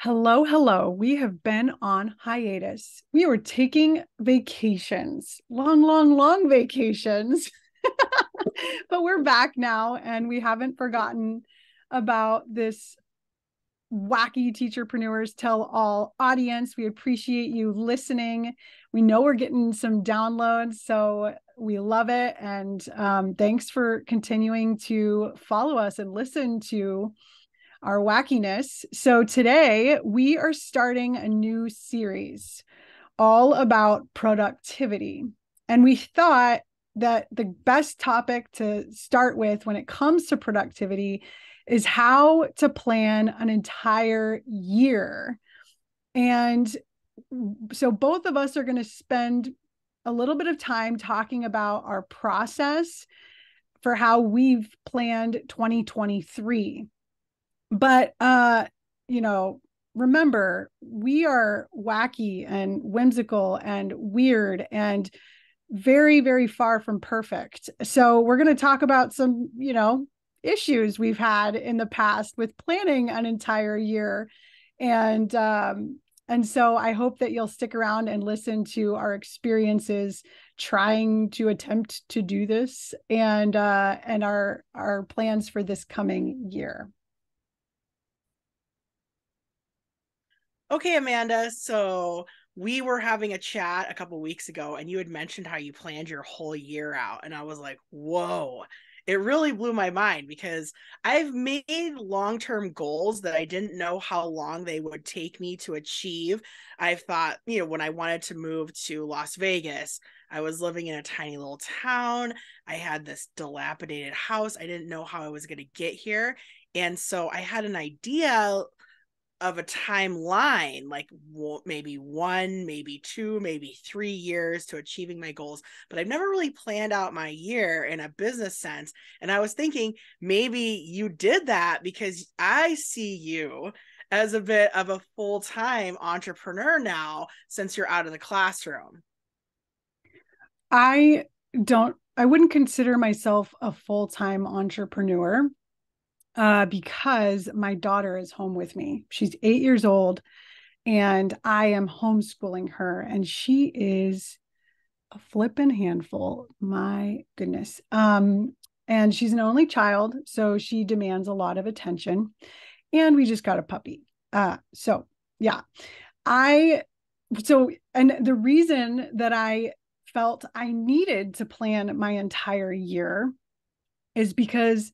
Hello, hello. We have been on hiatus. We were taking vacations, long, long, long vacations. But we're back now and we haven't forgotten about this wacky teacherpreneurs tell all audience. We appreciate you listening. We know we're getting some downloads, so we love it. And thanks for continuing to follow us and listen to our wackiness. So today we are starting a new series all about productivity. And we thought that the best topic to start with when it comes to productivity is how to plan an entire year. And so both of us are going to spend a little bit of time talking about our process for how we've planned 2023. But remember, we are wacky and whimsical and weird and very, very far from perfect. So we're going to talk about some, issues we've had in the past with planning an entire year. And so I hope that you'll stick around and listen to our experiences trying to attempt to do this and our plans for this coming year. Okay, Amanda. So we were having a chat a couple weeks ago, and you had mentioned how you planned your whole year out. And I was like, whoa, it really blew my mind because I've made long-term goals that I didn't know how long they would take me to achieve. I've thought, when I wanted to move to Las Vegas, I was living in a tiny little town. I had this dilapidated house. I didn't know how I was going to get here. And so I had an idea of a timeline, like maybe 1, maybe 2, maybe 3 years to achieving my goals. But I've never really planned out my year in a business sense. And I was thinking maybe you did that because I see you as a bit of a full-time entrepreneur now since you're out of the classroom. I I wouldn't consider myself a full-time entrepreneur because my daughter is home with me. She's 8 years old and I am homeschooling her, and she is a flippin' handful. My goodness. And she's an only child, so she demands a lot of attention. And we just got a puppy. So yeah, I and the reason that I felt I needed to plan my entire year is because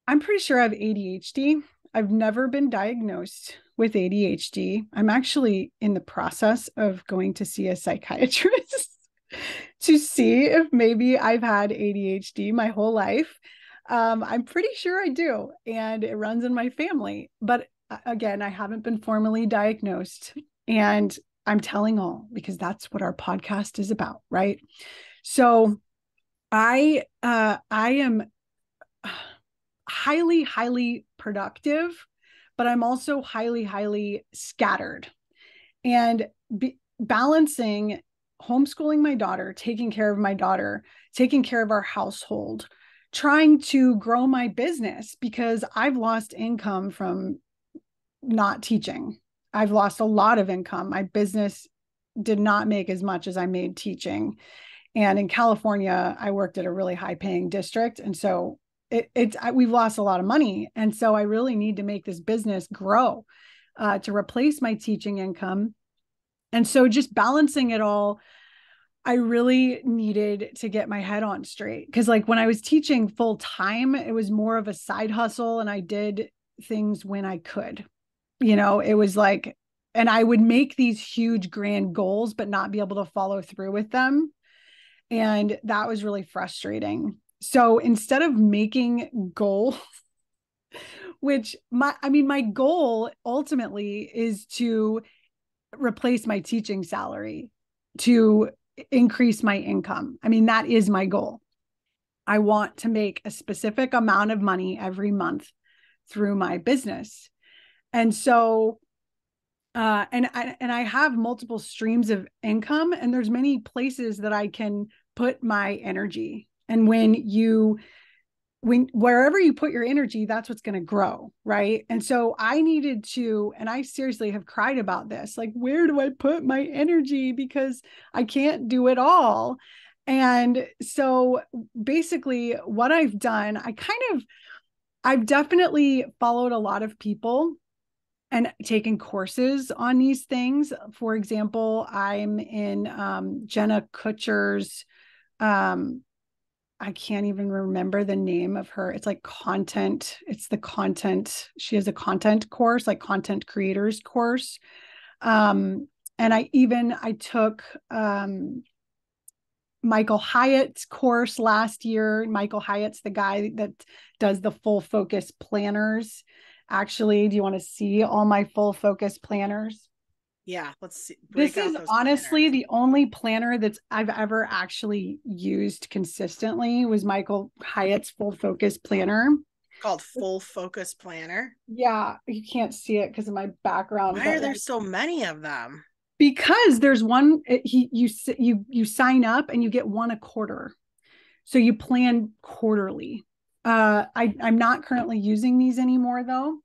I'm pretty sure I have ADHD. I've never been diagnosed with ADHD. I'm actually in the process of going to see a psychiatrist to see if maybe I've had ADHD my whole life. I'm pretty sure I do, and it runs in my family. But again, I haven't been formally diagnosed, and I'm telling all because that's what our podcast is about, right? So I am highly, highly productive, but I'm also highly, highly scattered. And balancing homeschooling my daughter, taking care of my daughter, taking care of our household, trying to grow my business because I've lost income from not teaching. I've lost a lot of income. My business did not make as much as I made teaching. And in California, I worked at a really high paying district. And so we've lost a lot of money. And so I really need to make this business grow to replace my teaching income. And so just balancing it all, I really needed to get my head on straight. Because like when I was teaching full time, it was more of a side hustle and I did things when I could. It was like, and I would make these huge grand goals, but not be able to follow through with them. And that was really frustrating. So instead of making goals, which my goal ultimately is to replace my teaching salary, to increase my income. I mean, that is my goal. I want to make a specific amount of money every month through my business. And so and I have multiple streams of income, and there's many places that I can put my energy. And when you wherever you put your energy, that's what's going to grow, right? And so I needed to, and I seriously have cried about this, like, where do I put my energy, because I can't do it all. And so basically what I've done, I've definitely followed a lot of people and taken courses on these things. For example, I'm in Jenna Kutcher's I can't even remember the name of her. It's like content. It's the content. She has a content course, like content creators course. And I took Michael Hyatt's course last year. Michael Hyatt's the guy that does the full focus planners. Actually, do you want to see all my full focus planners? Yeah, let's see. This Break out is those honestly planners. the only planner that I've ever actually used consistently was Michael Hyatt's full focus planner. Called Full Focus Planner. Yeah, you can't see it because of my background, Why are but there like, so many of them? because there's one, you sign up and you get one a quarter, so you plan quarterly. I'm not currently using these anymore though.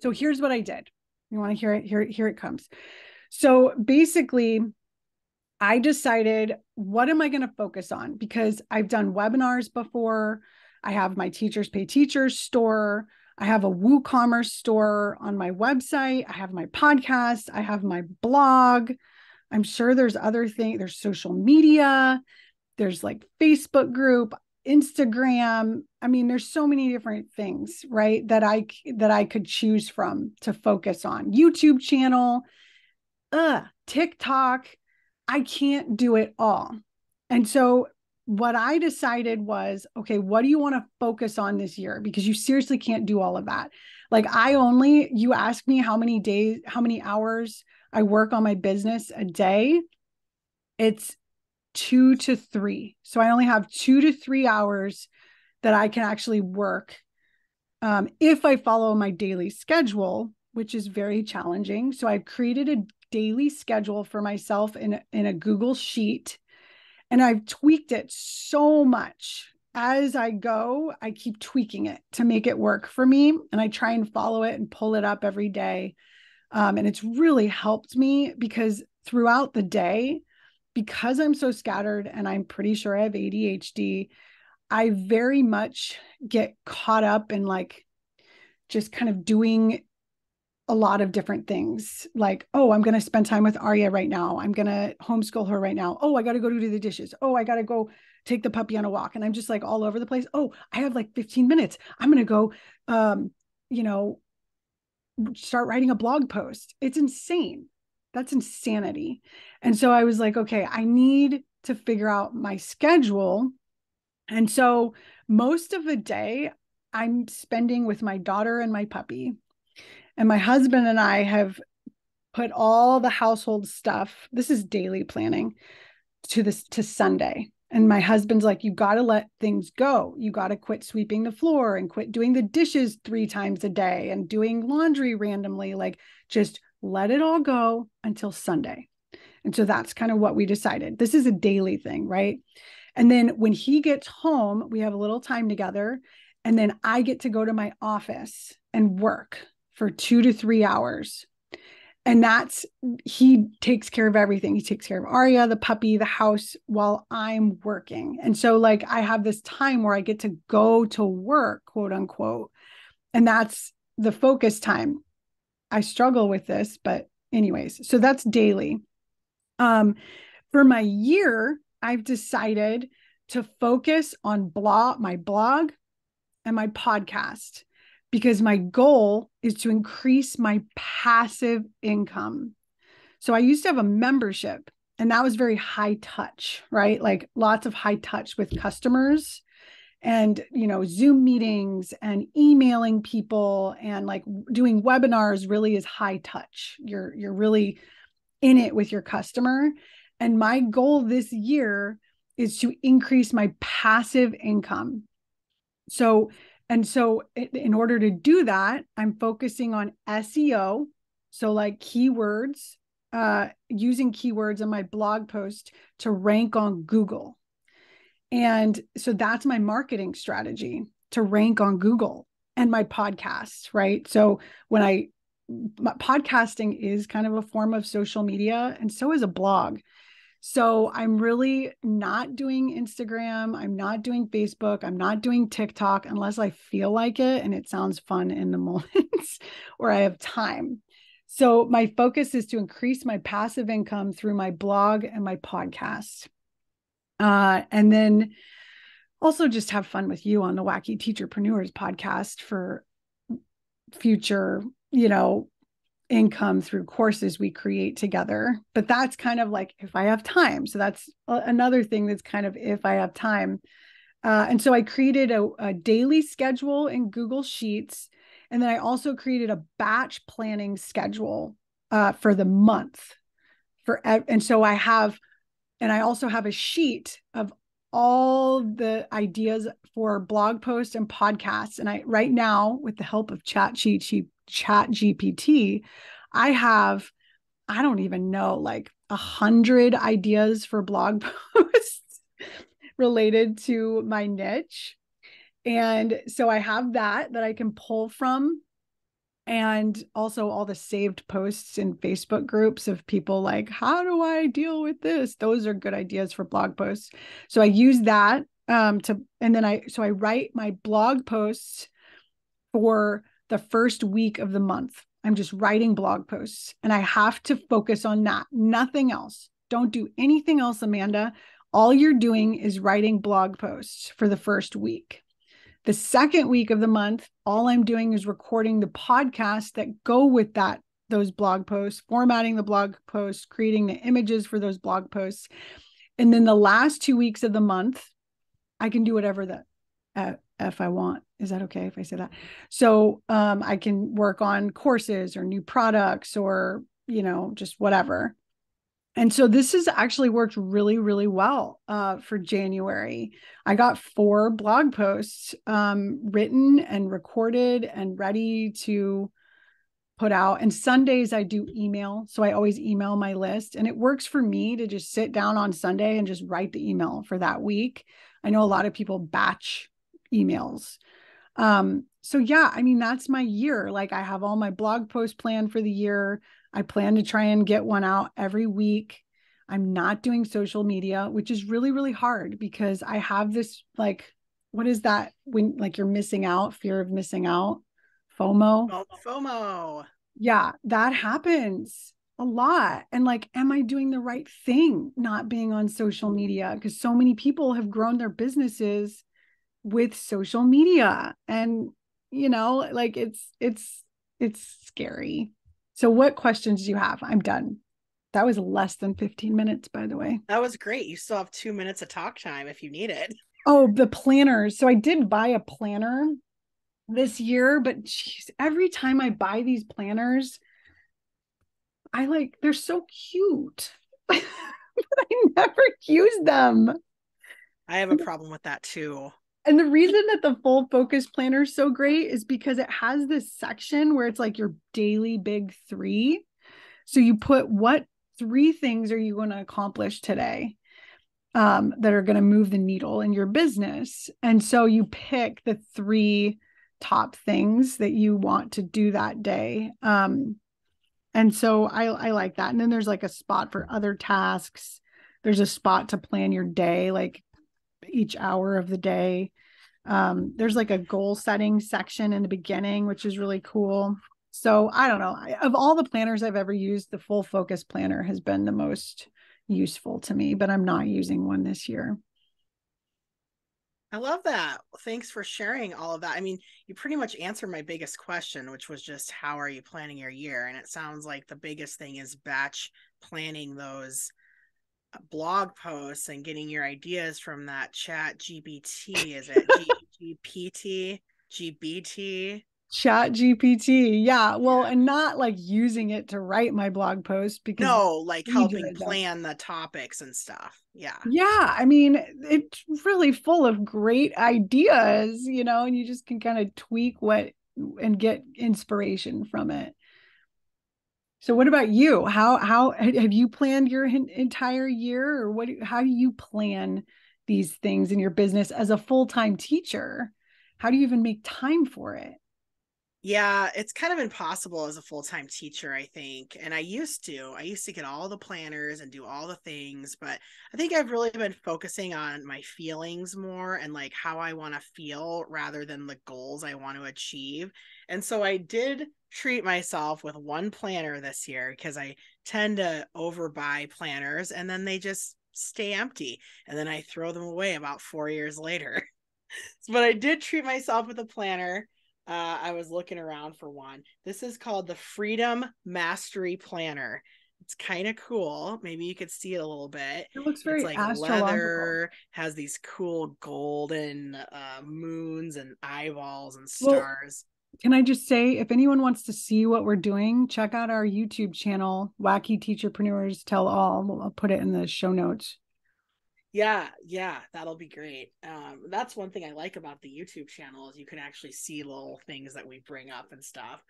So here's what I did. You want to hear it? Here it comes. So basically, I decided, what am I going to focus on? Because I've done webinars before. I have my Teachers Pay Teachers store. I have a WooCommerce store on my website. I have my podcast. I have my blog. I'm sure there's other things. There's social media. There's like Facebook group, Instagram. I mean, there's so many different things, right? That I could choose from to focus on. YouTube channel, TikTok. I can't do it all. And so what I decided was, okay, what do you want to focus on this year? Because you seriously can't do all of that. Like you ask me how many days, how many hours I work on my business a day. It's 2 to 3. So I only have 2 to 3 hours that I can actually work if I follow my daily schedule, which is very challenging. So I've created a daily schedule for myself in a Google Sheet, and I've tweaked it so much. As I go, I keep tweaking it to make it work for me. And I try and follow it and pull it up every day. And it's really helped me because throughout the day, because I'm so scattered and I'm pretty sure I have ADHD, I very much get caught up in like just kind of doing a lot of different things. Like, oh, I'm going to spend time with Arya right now. I'm going to homeschool her right now. Oh, I got to go do the dishes. Oh, I got to go take the puppy on a walk. And I'm just like all over the place. Oh, I have like 15 minutes. I'm going to go, you know, start writing a blog post. It's insane. That's insanity. And so I was like, okay, I need to figure out my schedule. And so most of the day I'm spending with my daughter and my puppy. And my husband and I have put all the household stuff. This is daily planning to Sunday. And my husband's like, you got to let things go. You got to quit sweeping the floor and quit doing the dishes 3 times a day and doing laundry randomly. Like, just let it all go until Sunday. And so that's kind of what we decided. This is a daily thing, right? And then when he gets home, we have a little time together. And then I get to go to my office and work for 2 to 3 hours. And he takes care of everything. He takes care of Arya, the puppy, the house while I'm working. And so like I have this time where I get to go to work, quote unquote. And that's the focus time. I struggle with this, but anyways, so that's daily. For my year, I've decided to focus on my blog and my podcast, because my goal is to increase my passive income. So I used to have a membership, and that was very high touch, right? Like lots of high touch with customers and, Zoom meetings and emailing people and like doing webinars really is high touch. You're really in it with your customer. And my goal this year is to increase my passive income. So, in order to do that, I'm focusing on SEO. So like keywords, using keywords in my blog post to rank on Google. And so that's my marketing strategy. to rank on Google and my podcast, right? So podcasting is kind of a form of social media, and so is a blog. So I'm really not doing Instagram. I'm not doing Facebook. I'm not doing TikTok unless I feel like it and it sounds fun in the moment or I have time. So my focus is to increase my passive income through my blog and my podcast. And then also just have fun with you on the Wacky Teacherpreneurs podcast for future, income through courses we create together. But that's kind of like if I have time. So that's another thing that's kind of if I have time. And so I created a daily schedule in Google Sheets. And then I also created a batch planning schedule for the month. And so I also have a sheet of all the ideas for blog posts and podcasts. And right now, with the help of ChatGPT, I don't even know, like 100 ideas for blog posts related to my niche. And so I have that I can pull from. And also all the saved posts in Facebook groups of people like, how do I deal with this? Those are good ideas for blog posts. So I use that and then I write my blog posts for the first week of the month. I'm just writing blog posts and I have to focus on that. Nothing else. Don't do anything else, Amanda. All you're doing is writing blog posts for the first week. The second week of the month, all I'm doing is recording the podcasts that go with those blog posts, formatting the blog posts, creating the images for those blog posts. And then the last 2 weeks of the month, I can do whatever if I want. Is that okay if I say that? So I can work on courses or new products or, just whatever. And so this has actually worked really, really well for January. I got 4 blog posts written and recorded and ready to put out. And Sundays I do email. So I always email my list. And it works for me to just sit down on Sunday and just write the email for that week. I know a lot of people batch emails. So yeah, I mean, that's my year. Like I have all my blog posts planned for the year. I plan to try and get one out every week. I'm not doing social media, which is really, really hard because I have this, like, what is that when like you're missing out, fear of missing out, FOMO? Oh, FOMO. Yeah, that happens a lot. And like, am I doing the right thing not being on social media? Because so many people have grown their businesses with social media and like it's scary. So what questions do you have? I'm done. That was less than 15 minutes, by the way. That was great. You still have 2 minutes of talk time if you need it. Oh, the planners. So I did buy a planner this year, but geez, every time I buy these planners, they're so cute. But I never use them. I have a problem with that too. And the reason that the full focus planner is so great is because it has this section where it's like your daily big 3. So you put what 3 things are you going to accomplish today that are going to move the needle in your business. And so you pick the 3 top things that you want to do that day. And so I like that. And then there's like a spot for other tasks. There's a spot to plan your day, like each hour of the day. There's like a goal setting section in the beginning, which is really cool. So I don't know. Of all the planners I've ever used, the full focus planner has been the most useful to me, but I'm not using one this year. I love that. Thanks for sharing all of that. I mean, you pretty much answered my biggest question, which was just how are you planning your year? And it sounds like the biggest thing is batch planning those blog posts and getting your ideas from that ChatGPT. Is it GPT? GBT? ChatGPT. Yeah. Well, Yeah. and not like using it to write my blog post because No, like helping them. plan the topics and stuff. Yeah. Yeah, I mean, it's really full of great ideas, and you just can kind of tweak and get inspiration from it. So what about you? How have you planned your entire year, or how do you plan these things in your business as a full-time teacher? how do you even make time for it? Yeah, it's kind of impossible as a full-time teacher, I think. And I used to get all the planners and do all the things, but I think I've really been focusing on my feelings more and like how I want to feel rather than the goals I want to achieve. And so I did treat myself with one planner this year because I tend to overbuy planners and then they just stay empty. And then I throw them away about 4 years later. But I did treat myself with a planner. I was looking around for one. This is called the Freedom Mastery Planner. It's kind of cool. Maybe you could see it a little bit. It looks It's very like astrological. leather, has these cool golden moons and eyeballs and Well, stars. can I just say, if anyone wants to see what we're doing, check out our YouTube channel, Wacky Teacherpreneurs Tell All. I'll put it in the show notes. Yeah, that'll be great. That's one thing I like about the YouTube channel is you can actually see little things that we bring up and stuff.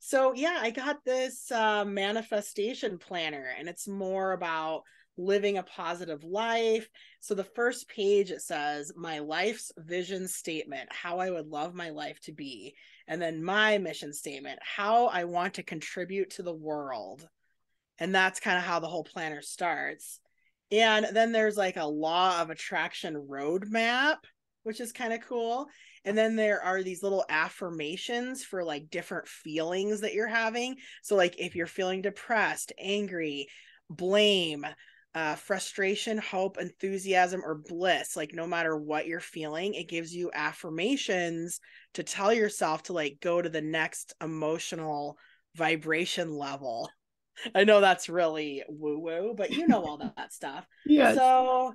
So yeah, I got this manifestation planner, and it's more about living a positive life. So the first page, it says my life's vision statement, how I would love my life to be, and then my mission statement, how I want to contribute to the world. And that's kind of how the whole planner starts. And then there's like a law of attraction roadmap, which is kind of cool. And then there are these little affirmations for like different feelings that you're having. So, like, if you're feeling depressed, angry, blame, frustration, hope, enthusiasm, or bliss, like, no matter what you're feeling, it gives you affirmations to tell yourself to like go to the next emotional vibration level. I know that's really woo woo, but you know all that stuff. Yes. So,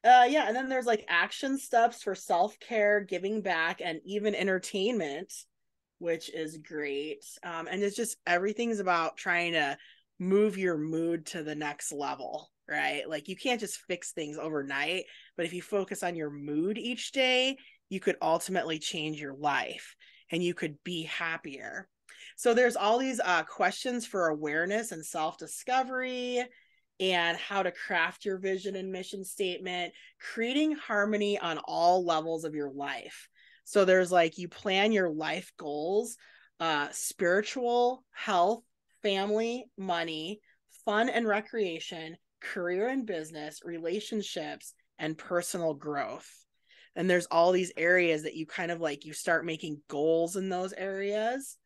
yeah, and then there's like action steps for self care, giving back, and even entertainment, which is great. And it's just everything's about trying to move your mood to the next level, right? Like, you can't just fix things overnight, but if you focus on your mood each day, you could ultimately change your life and you could be happier. So there's all these questions for awareness and self-discovery and how to craft your vision and mission statement, creating harmony on all levels of your life. So there's like, you plan your life goals, spiritual, health, family, money, fun and recreation, career and business, relationships, and personal growth. And there's all these areas that you kind of like, you start making goals in those areas.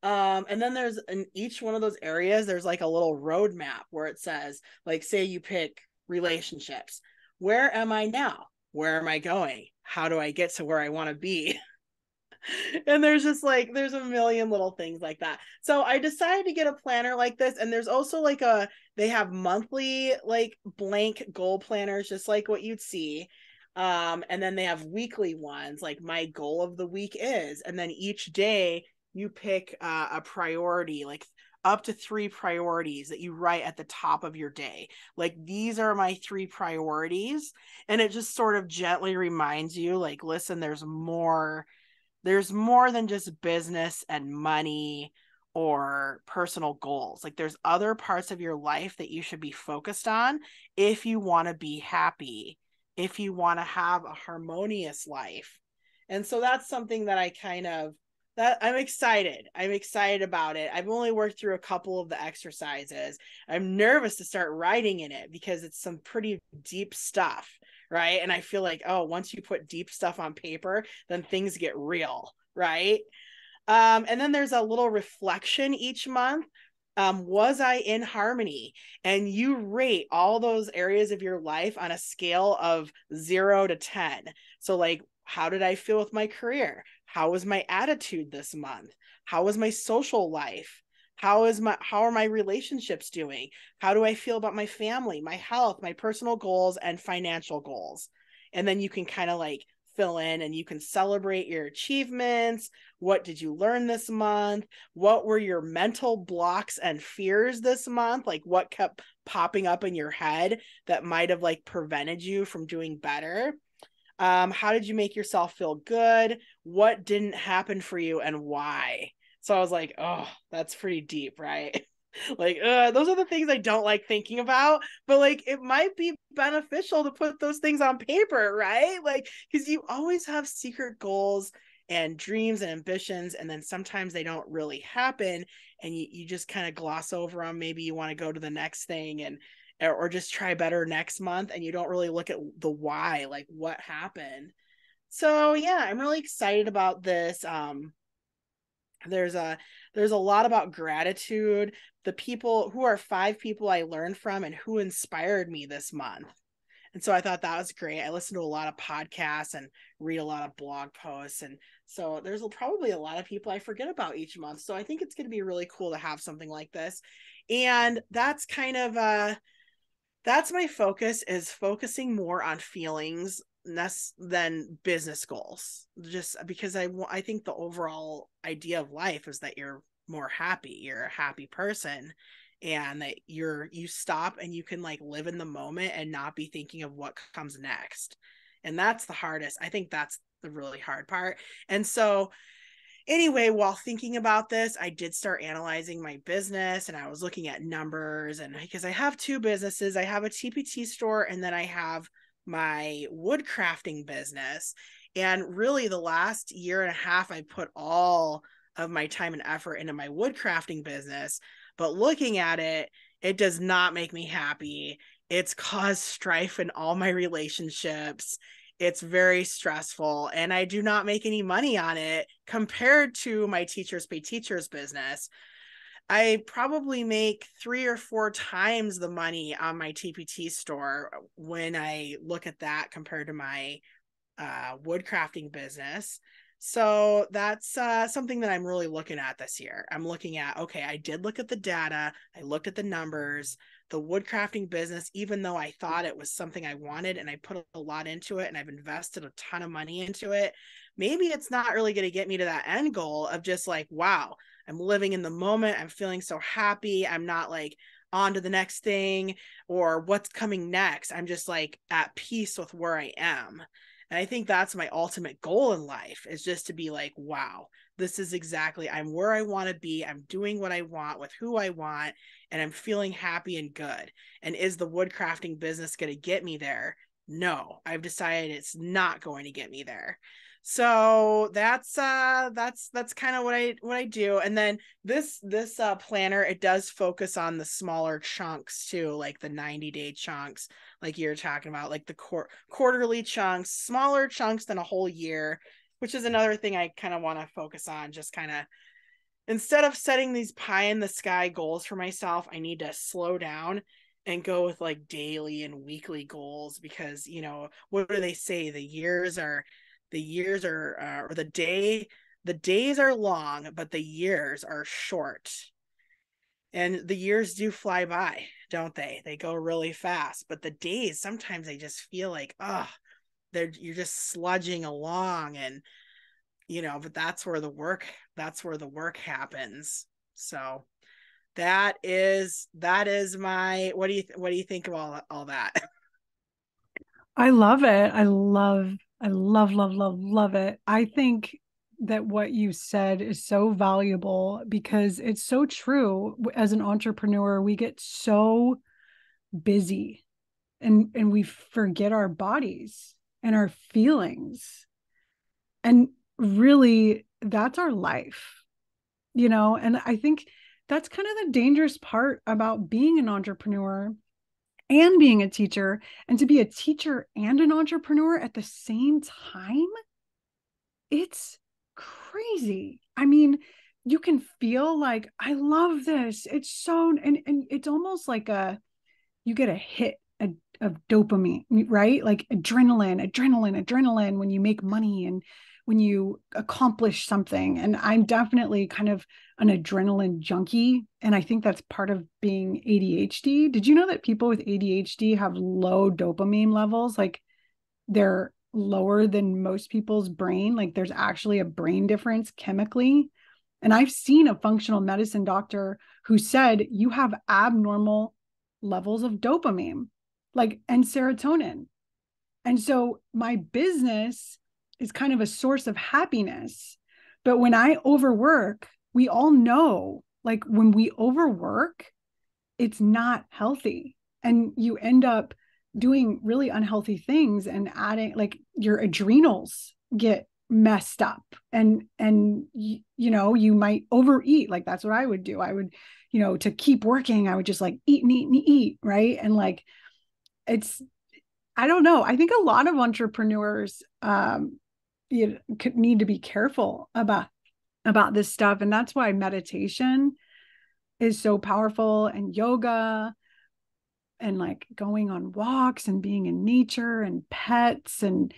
And then there's in each one of those areas, there's like a little roadmap where it says, like, say you pick relationships. Where am I now? Where am I going? How do I get to where I want to be? And there's just like, there's a million little things like that. So I decided to get a planner like this. And there's also like they have monthly like blank goal planners, just like what you'd see. And then they have weekly ones, like my goal of the week is, and then each day you pick a priority, like up to 3 priorities that you write at the top of your day. Like, these are my 3 priorities. And it just sort of gently reminds you, like, listen, there's more than just business and money or personal goals. Like, there's other parts of your life that you should be focused on if you want to be happy, if you want to have a harmonious life. And so that's something that I kind of, that I'm excited. I'm excited about it. I've only worked through a couple of the exercises. I'm nervous to start writing in it because it's some pretty deep stuff, right? And I feel like, oh, once you put deep stuff on paper, then things get real, right? And then there's a little reflection each month. Was I in harmony? And you rate all those areas of your life on a scale of 0 to 10. So, like, how did I feel with my career? How was my attitude this month? How was my social life? How are my relationships doing? How do I feel about my family, my health, my personal goals, and financial goals? And then you can kind of like fill in and you can celebrate your achievements. What did you learn this month? What were your mental blocks and fears this month? Like, what kept popping up in your head that might have like prevented you from doing better? How did you make yourself feel good? What didn't happen for you and why? So I was like, oh, that's pretty deep, right? Like, those are the things I don't like thinking about, but like, it might be beneficial to put those things on paper, right? Like, because you always have secret goals and dreams and ambitions, and then sometimes they don't really happen, and you just kind of gloss over them. Maybe you want to go to the next thing, and or just try better next month, and you don't really look at the why, like what happened. So yeah, I'm really excited about this. There's a lot about gratitude. The people who are 5 people I learned from and who inspired me this month. And so I thought that was great. I listen to a lot of podcasts and read a lot of blog posts. And so there's probably a lot of people I forget about each month. So I think it's going to be really cool to have something like this. And that's kind of that's my focus, is focusing more on feelings than business goals, just because I think the overall idea of life is that you're more happy, you're a happy person, and that you stop and you can like live in the moment and not be thinking of what comes next. And that's the hardest. I think that's the really hard part. And so anyway, while thinking about this, I did start analyzing my business, and I was looking at numbers, and because I have 2 businesses, I have a TPT store, and then I have my wood crafting business. And really the last year and a half, I put all of my time and effort into my wood crafting business. But looking at it, it does not make me happy. It's caused strife in all my relationships. It's very stressful, and I do not make any money on it compared to my Teachers Pay Teachers business. I probably make 3 or 4 times the money on my TPT store when I look at that compared to my wood crafting business. So that's something that I'm really looking at this year. I'm looking at, okay, I did look at the data. I looked at the numbers. The wood crafting business, even though I thought it was something I wanted and I put a lot into it and I've invested a ton of money into it, maybe it's not really going to get me to that end goal of just like, wow, I'm living in the moment. I'm feeling so happy. I'm not like on to the next thing or what's coming next. I'm just like at peace with where I am. And I think that's my ultimate goal in life, is just to be like, wow, this is exactly, I'm where I want to be. I'm doing what I want with who I want, and I'm feeling happy and good. And is the wood crafting business going to get me there? No, I've decided it's not going to get me there. So that's kind of what I do. And then this planner, it does focus on the smaller chunks too, like the 90-day chunks, like you're talking about, like the quarterly chunks, smaller chunks than a whole year, which is another thing I kind of want to focus on. Just kind of, instead of setting these pie in the sky goals for myself, I need to slow down and go with like daily and weekly goals, because what do they say, or the days are long, but the years are short. And the years do fly by, don't they go really fast. But the days, sometimes I just feel like, you're just sludging along. And but that's where the work happens. So that is my, what do you think of all that? I love it. I love it. I think that what you said is so valuable because it's so true. As an entrepreneur, we get so busy and we forget our bodies and our feelings. And really, that's our life, And I think that's kind of the dangerous part about being an entrepreneur and being a teacher, and to be a teacher and an entrepreneur at the same time. It's crazy. I mean, you can feel like, I love this. It's so, and it's almost like you get a hit of dopamine, right? Like adrenaline when you make money and when you accomplish something. And I'm definitely kind of an adrenaline junkie. And I think that's part of being ADHD. Did you know that people with ADHD have low dopamine levels? Like they're lower than most people's brain. Like there's actually a brain difference chemically. And I've seen a functional medicine doctor who said you have abnormal levels of dopamine, like, and serotonin. And so my business is kind of a source of happiness. But when I overwork, we all know, like when we overwork, it's not healthy. And you end up doing really unhealthy things and adding, like, your adrenals get messed up, and you know, you might overeat. Like that's what I would do. I would, you know, to keep working, I would just like eat and eat and eat, right? And like it's, I don't know, I think a lot of entrepreneurs you could need to be careful about this stuff, and that's why meditation is so powerful, and yoga, and like going on walks and being in nature and pets, and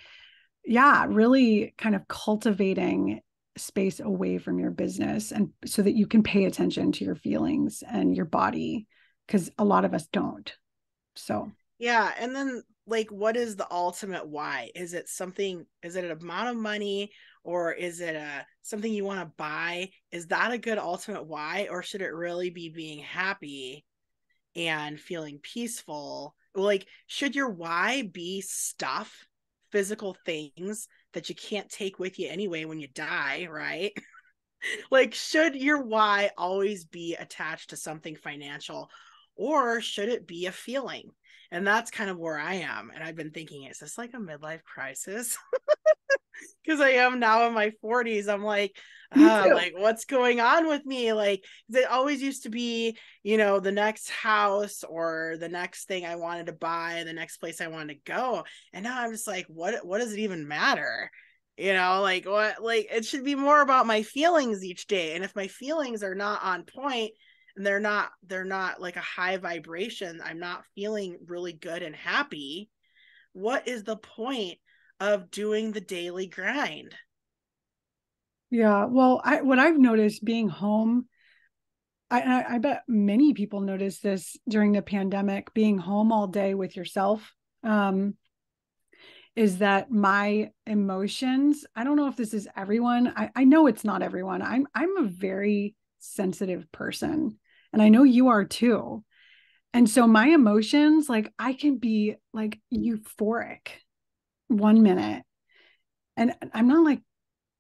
yeah, really kind of cultivating space away from your business, and so that you can pay attention to your feelings and your body, because a lot of us don't. So Yeah. And then, like, what is the ultimate why? Is it something, is it an amount of money, or is it something you want to buy? Is that a good ultimate why? Or should it really be being happy and feeling peaceful? Like, should your why be stuff, physical things that you can't take with you anyway when you die, right? Like, should your why always be attached to something financial, or should it be a feeling? And that's kind of where I am. And I've been thinking, is this like a midlife crisis? Because I am now in my 40s. I'm me too. like, what's going on with me? Like, it always used to be, you know, the next house or the next thing I wanted to buy, the next place I wanted to go. And now I'm just like, what does it even matter? You know, like what, like it should be more about my feelings each day. And if my feelings are not on point, and they're not like a high vibration, I'm not feeling really good and happy, what is the point of doing the daily grind? Yeah, well, what I've noticed being home, I bet many people noticed this during the pandemic, being home all day with yourself, um, is that my emotions, I don't know if this is everyone. I know it's not everyone. I'm a very sensitive person, and I know you are too. And so my emotions, like I can be like euphoric 1 minute, and I'm not like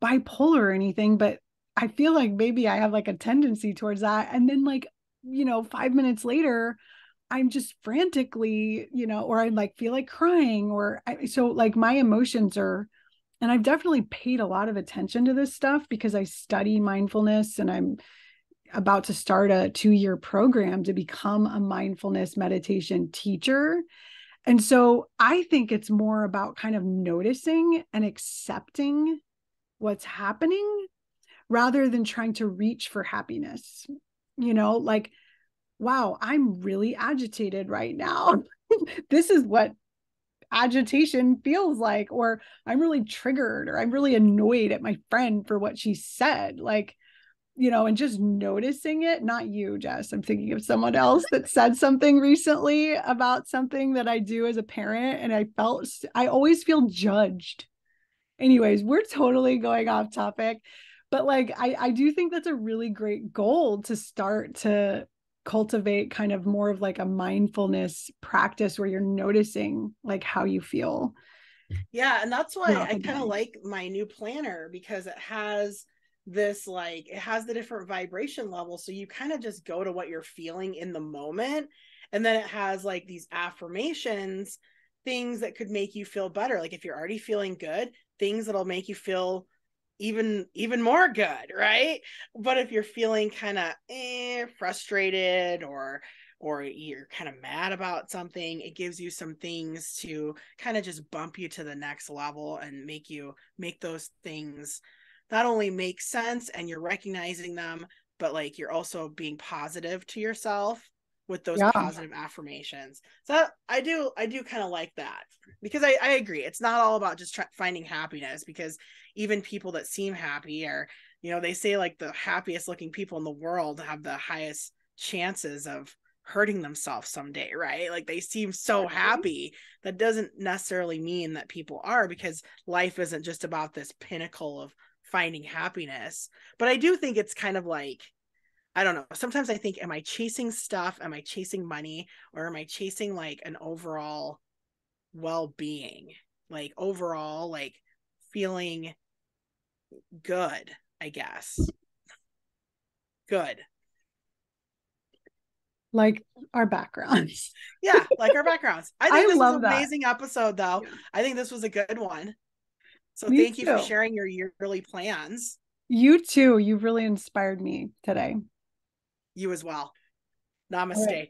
bipolar or anything, but I feel like maybe I have like a tendency towards that. And then like, you know, 5 minutes later, I'm just frantically, you know, or I like feel like crying, so like my emotions are, and I've definitely paid a lot of attention to this stuff because I study mindfulness, and I'm about to start a 2-year program to become a mindfulness meditation teacher. And so I think it's more about kind of noticing and accepting what's happening rather than trying to reach for happiness. You know, like, wow, I'm really agitated right now. This is what agitation feels like. Or I'm really triggered, or I'm really annoyed at my friend for what she said. Like, you know, and just noticing it, not you, Jess. I'm thinking of someone else that said something recently about something that I do as a parent. And I always feel judged. Anyways, we're totally going off topic, but like I do think that's a really great goal to start to cultivate kind of more of like a mindfulness practice where you're noticing like how you feel Yeah, and that's why throughout I the kind of day. like my new planner, because it has this, like, it has the different vibration levels, so you kind of just go to what you're feeling in the moment. And then it has like these affirmations, things that could make you feel better. Like if you're already feeling good, things that'll make you feel even more good, right? But if you're feeling kind of frustrated, or you're kind of mad about something, it gives you some things to kind of just bump you to the next level and make those things not only make sense and you're recognizing them, but like you're also being positive to yourself with those Yeah. positive affirmations. So I do kind of like that, because I agree. It's not all about just finding happiness, because even people that seem happy are, you know, they say like the happiest looking people in the world have the highest chances of hurting themselves someday, right? Like they seem so happy. That doesn't necessarily mean that people are, because life isn't just about this pinnacle of finding happiness. But I do think it's kind of like, I don't know. Sometimes I think, am I chasing stuff? Am I chasing money? Or am I chasing like an overall well being? Like overall, like feeling good, I guess. Good. Like our backgrounds. Yeah, like our backgrounds. I think I this was an love that. amazing episode, though. Yeah. I think this was a good one. So Me thank you for too. sharing your yearly plans. You too. You've really inspired me today. You as well. All right. Namaste.